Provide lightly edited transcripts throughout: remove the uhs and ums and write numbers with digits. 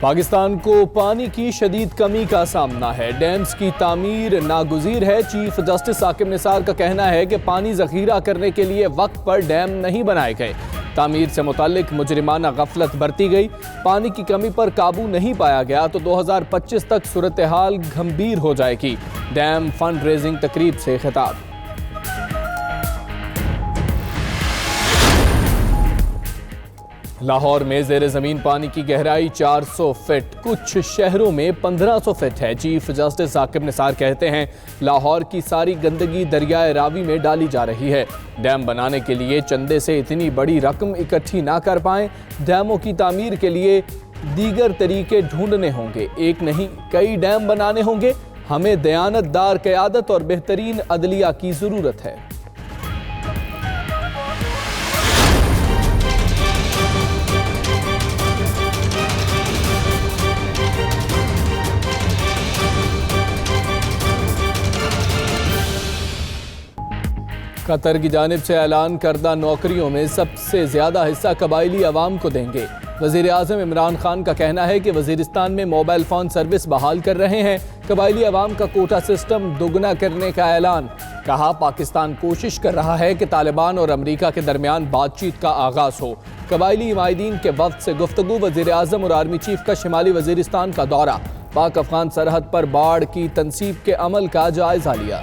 पाकिस्तान को पानी की शदीद कमी का सामना है। डैम्स की तामीर नागुज़ीर है। चीफ जस्टिस साकिब निसार का कहना है कि पानी ज़ख़ीरा करने के लिए वक्त पर डैम नहीं बनाए गए। तामीर से मुताल्लिक मुजरिमाना गफलत बरती गई। पानी की कमी पर काबू नहीं पाया गया तो 2025 तक सूरत हाल गंभीर हो जाएगी। डैम फंड रेजिंग तकरीब से खिताब। लाहौर में ज़ेरे ज़मीन पानी की गहराई 400 फीट, कुछ शहरों में 1500 फीट है। चीफ जस्टिस साकिब निसार कहते हैं लाहौर की सारी गंदगी दरियाए रावी में डाली जा रही है। डैम बनाने के लिए चंदे से इतनी बड़ी रकम इकट्ठी ना कर पाएं। डैमों की तामीर के लिए दीगर तरीके ढूंढने होंगे, एक नहीं कई डैम बनाने होंगे। हमें दयानतदार क़यादत और बेहतरीन अदलिया की ज़रूरत है। कतर की जानिब से ऐलान करदा नौकरियों में सबसे ज्यादा हिस्सा कबायली अवाम को देंगे। वज़ीर आज़म इमरान खान का कहना है कि वज़ीरिस्तान में मोबाइल फ़ोन सर्विस बहाल कर रहे हैं। कबायली अवाम का कोटा सिस्टम दोगुना करने का ऐलान। कहा पाकिस्तान कोशिश कर रहा है कि तालिबान और अमरीका के दरमियान बातचीत का आगाज़ हो। कबायली हिमायतीन के वफ्द से गुफ्तगू। वज़ीर आज़म और आर्मी चीफ का शिमाली वज़ीरिस्तान का दौरा। पाक अफगान सरहद पर बाढ़ की तनसीब के अमल का जायजा लिया।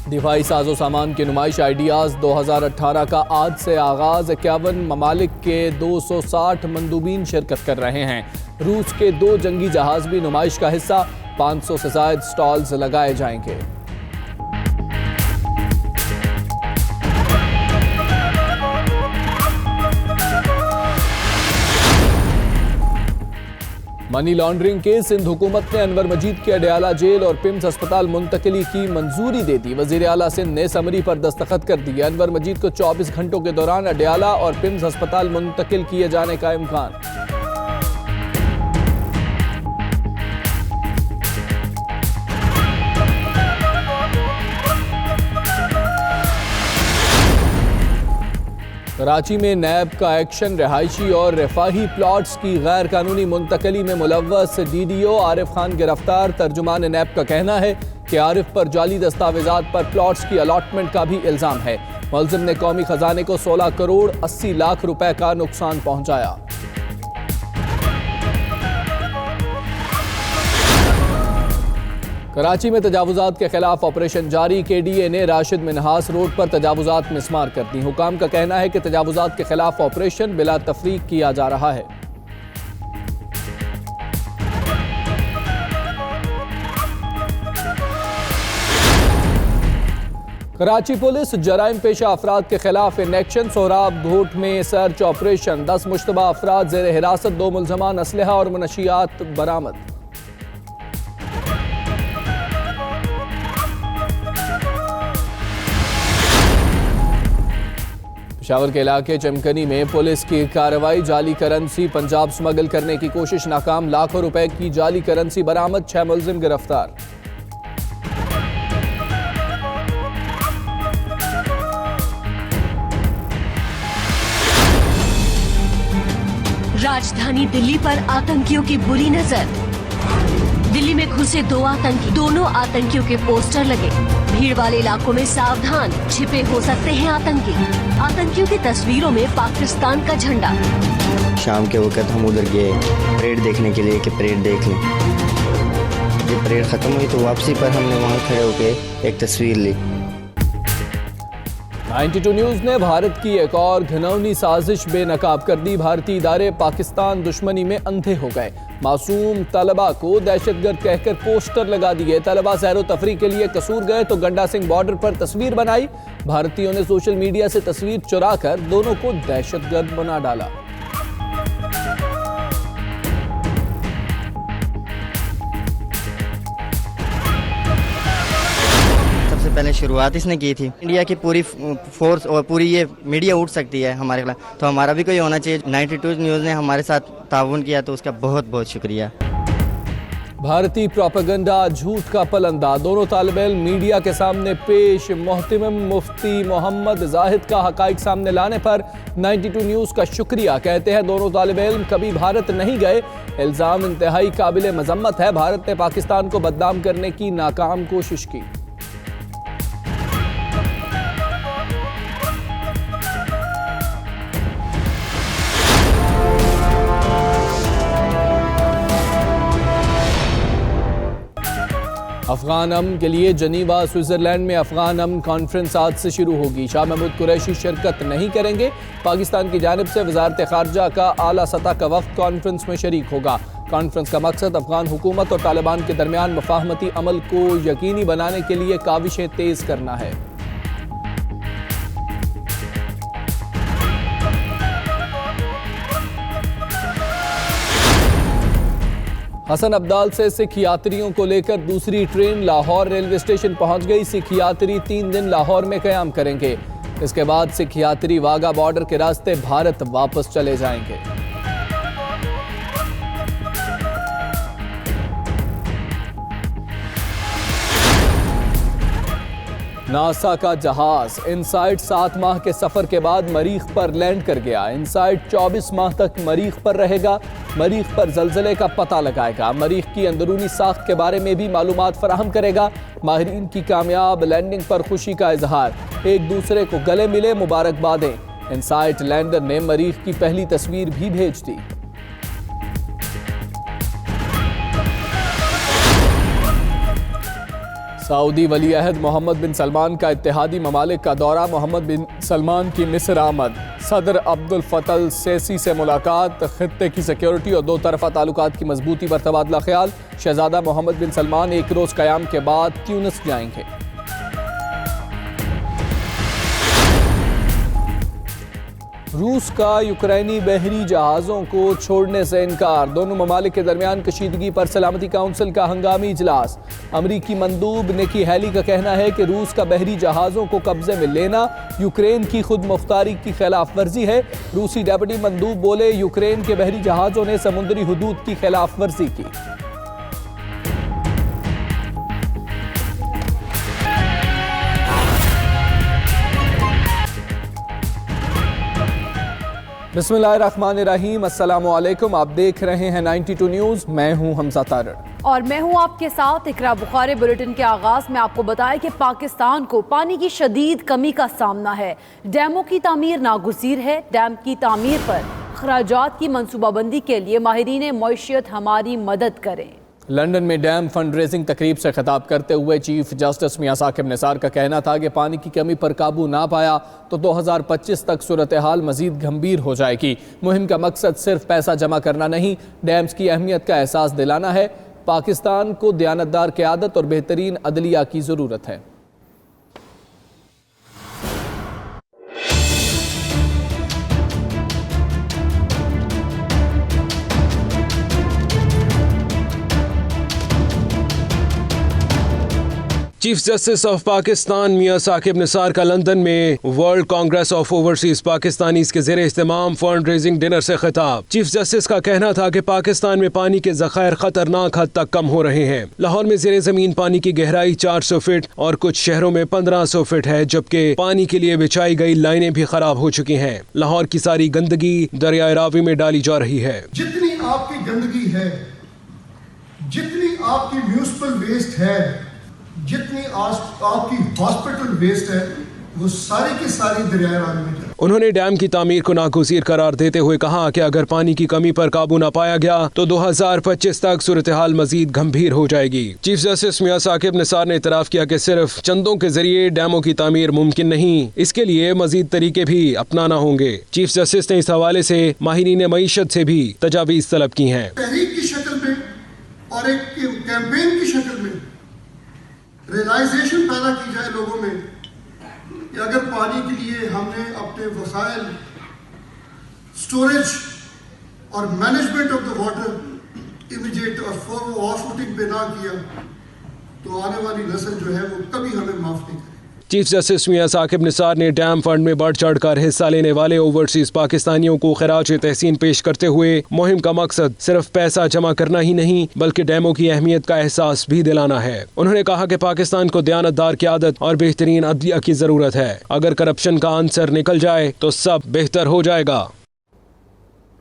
दिफाई साजो सामान की नुमाइश आइडियाज़ 2018 का आज से आगाज़। 51 ममालिक के 260 मंदूबीन शिरकत कर रहे हैं। रूस के 2 जंगी जहाज़ भी नुमाइश का हिस्सा। 500 से ज़ायद स्टॉल्स लगाए जाएंगे। मनी लॉन्ड्रिंग के सिंध हुकूमत ने अनवर मजीद की अडयाला जेल और पिम्स अस्पताल मुंतकिली की मंजूरी दे दी। वजीर आला सिंध ने समरी पर दस्तखत कर दिए। अनवर मजीद को 24 घंटों के दौरान अडयाला और पिम्स अस्पताल मुंतकिल किए जाने का इम्कान। कराची में नैब का एक्शन। रिहायशी और रफाही प्लॉट्स की गैर कानूनी मुंतकली में मुलव्वस DDO आरिफ खान गिरफ्तार। तर्जुमान नैब का कहना है कि आरिफ पर जाली दस्तावेजात पर प्लॉट्स की अलॉटमेंट का भी इल्जाम है। मुलजिम ने कौमी खजाने को 16 करोड़ 80 लाख रुपए का नुकसान पहुंचाया। कराची में तजावुजात के खिलाफ ऑपरेशन जारी। KDA ने राशिद मिनहास रोड पर तजावुजात मिसमार कर दी। हुकाम का कहना है कि तजावुजात के खिलाफ ऑपरेशन बिला तफरीक किया जा रहा है। कराची पुलिस जराइम पेशा अफराद के खिलाफ इन एक्शन। सोहराब घोट में सर्च ऑपरेशन। 10 मुश्तबा अफराद जेर हिरासत। 2 मुलजमान असलहा और मुनशियात बरामद। पेशावर के इलाके चमकनी में पुलिस की कार्रवाई। जाली करेंसी पंजाब स्मगल करने की कोशिश नाकाम। लाखों रुपए की जाली करेंसी बरामद। 6 मुलजिम गिरफ्तार। राजधानी दिल्ली पर आतंकियों की बुरी नजर। दिल्ली में घुसे 2 आतंकी। दोनों आतंकियों के पोस्टर लगे। भीड़ वाले इलाकों में सावधान, छिपे हो सकते हैं आतंकी। आतंकियों की तस्वीरों में पाकिस्तान का झंडा। शाम के वक्त हम उधर गए परेड देखने के लिए कि परेड देख लें। जब परेड खत्म हुई तो वापसी पर हमने वहाँ खड़े होकर एक तस्वीर ली। 92 न्यूज़ ने भारत की एक और घिनौनी साजिश बेनकाब कर दी। भारतीय इदारे पाकिस्तान दुश्मनी में अंधे हो गए। मासूम तलबा को दहशतगर्द कहकर पोस्टर लगा दिए। तलबा सैरो तफरी के लिए कसूर गए तो गंडा सिंह बॉर्डर पर तस्वीर बनाई। भारतीयों ने सोशल मीडिया से तस्वीर चुराकर दोनों को दहशतगर्द बना डाला। पहले शुरुआत इसने की थी। इंडिया की पूरी फोर्स और पूरी ये मीडिया उठ सकती है हमारे खिलाफ, तो हमारा भी कोई होना चाहिए। 92 न्यूज़ ने हमारे साथ ताउन किया, तो उसका बहुत बहुत शुक्रिया। भारतीय प्रोपेगेंडा झूठ का पलंदा, दोनों तालिब इल्म मीडिया के सामने पेश। मोहतमिम मुफ्ती मोहम्मद जाहिद का हकाइक सामने लाने पर 92 न्यूज़ का शुक्रिया। कहते हैं दोनों तालिब इल्म कभी भारत नहीं गए। इल्ज़ाम इंतहाई काबिल मजम्मत है। भारत ने पाकिस्तान को बदनाम करने की नाकाम कोशिश की। अफगान अमन के लिए जनीवा स्विट्जरलैंड में अफगान अमन कॉन्फ्रेंस आज से शुरू होगी। शाह महमूद कुरैशी शिरकत नहीं करेंगे। पाकिस्तान की जानिब से वजारत खारजा का आला सतह का वफ्द कॉन्फ्रेंस में शरीक होगा। कॉन्फ्रेंस का मकसद अफगान हुकूमत और तालिबान के दरमियान मफाहमती अमल को यकीनी बनाने के लिए काविशें तेज करना है। हसन अब्दाल से सिख यात्रियों को लेकर दूसरी ट्रेन लाहौर रेलवे स्टेशन पहुंच गई। सिख यात्री 3 दिन लाहौर में क़याम करेंगे। इसके बाद सिख यात्री वाघा बॉर्डर के रास्ते भारत वापस चले जाएंगे। नासा का जहाज इनसाइट 7 माह के सफर के बाद मरीख पर लैंड कर गया। इनसाइट 24 माह तक मरीख पर रहेगा। मरीख पर जलजले का पता लगाएगा। मरीख की अंदरूनी साख्त के बारे में भी मालूमात फराहम करेगा। माहिरीन की कामयाब लैंडिंग पर खुशी का इजहार। एक दूसरे को गले मिले मुबारकबादें। इनसाइट लैंडर ने मरीख की पहली तस्वीर भी भेज दी। सऊदी वली अहद मोहम्मद बिन सलमान का इत्तेहादी ममालिक का दौरा। मोहम्मद बिन सलमान की मिस्र आमद, सदर अब्दुल फतह सेसी से मुलाकात, खित्ते की सिक्योरिटी और 2 तरफा ताल्लुकात की मजबूती पर तबादला ख्याल। शहजादा मोहम्मद बिन सलमान 1 रोज़ क़याम के बाद ट्यूनिस जाएंगे। रूस का यूक्रेनी बहरी जहाज़ों को छोड़ने से इनकार। दोनों ममालिक के दरमियान कशीदगी पर सलामती काउंसिल का हंगामी इजलास। अमरीकी मंदूब निकी हैली का कहना है कि रूस का बहरी जहाज़ों को कब्जे में लेना यूक्रेन की खुद मुख्तारी की खिलाफ वर्जी है। रूसी डेप्यूटी मंदूब बोले, यूक्रेन के बहरी जहाज़ों ने समुद्री हुदूद की खिलाफ वर्जी की। बिस्मिल्लाहिर्रहमानिर्रहीम, अस्सलामुअलैकुम। आप देख रहे हैं 92 न्यूज़। मैं हूं हमजा तारड़ और मैं हूं आपके साथ इकरा बुखारी। बुलेटिन के आगाज में आपको बताया कि पाकिस्तान को पानी की शदीद कमी का सामना है। डैमों की तामीर नागुज़ीर है। डैम की तामीर पर खराजात की मनसूबाबंदी के लिए माहिरीन मईशत हमारी मदद करें। लंदन में डैम फंड रेजिंग तकरीब से खिताब करते हुए चीफ जस्टिस मियां साकिब निसार का कहना था कि पानी की कमी पर काबू ना पाया तो 2025 तक सूरत हाल मजीद गंभीर हो जाएगी। मुहिम का मकसद सिर्फ पैसा जमा करना नहीं, डैम्स की अहमियत का एहसास दिलाना है। पाकिस्तान को दयानतदार क़यादत और बेहतरीन अदलिया की ज़रूरत है। चीफ जस्टिस ऑफ पाकिस्तान मियां साकिब निसार का लंदन में world Congress of overseas Pakistanis के ज़ेरे इस्तेमाम फंड रेजिंग डिनर से खिताब। चीफ जस्टिस का कहना था कि पाकिस्तान में पानी के ज़खायर खतरनाक हद तक कम हो रहे हैं। लाहौर में ज़ेरे ज़मीन पानी की गहराई 400 फीट और कुछ शहरों में 1500 फीट है, जबकि पानी के लिए बिछाई गई लाइनें भी खराब हो चुकी हैं। लाहौर की सारी गंदगी दरिया रावी में डाली जा रही है। जितनी आपकी गंदगी है, जितनी आपकी म्यूनिसिपल वेस्ट है, जितनी आपकी हॉस्पिटल वेस्ट है, वो सारी की सारी दरिया रावी में जाए। उन्होंने डैम की तामीर को नागुज़ीर करार देते हुए कहा कि अगर पानी की कमी पर काबू न पाया गया तो 2025 तक सूरत हाल मजीद गंभीर हो जाएगी। चीफ जस्टिस मियां साकिब निसार ने इतराफ़ किया कि सिर्फ चंदों के जरिए डैमों की तामीर मुमकिन नहीं, इसके लिए मजीद तरीके भी अपनाना होंगे। चीफ जस्टिस ने इस हवाले से माहिरीन मईशत से भी तजावीज़ तलब की हैं। तहरीक की शक्ल में और एक कैंपेन की शक्ल में रियलाइजेशन पैदा की जाए लोगों में कि अगर पानी के लिए हमने अपने वसाइल, स्टोरेज और management of the water immediate और फॉर फुटिंग पे ना किया तो आने वाली नस्ल जो है वो कभी हमें माफ नहीं करेगी। चीफ जस्टिस मियां साकिब निसार ने डैम फंड में बढ़ चढ़ कर हिस्सा लेने वाले ओवरसीज पाकिस्तानियों को खराज तहसीन पेश करते हुए मुहिम का मकसद सिर्फ पैसा जमा करना ही नहीं बल्कि डैमों की अहमियत का एहसास भी दिलाना है। उन्होंने कहा कि पाकिस्तान को दयानतदार क़यादत और बेहतरीन अदलिया की जरूरत है। अगर करप्शन का आंसर निकल जाए तो सब बेहतर हो जाएगा।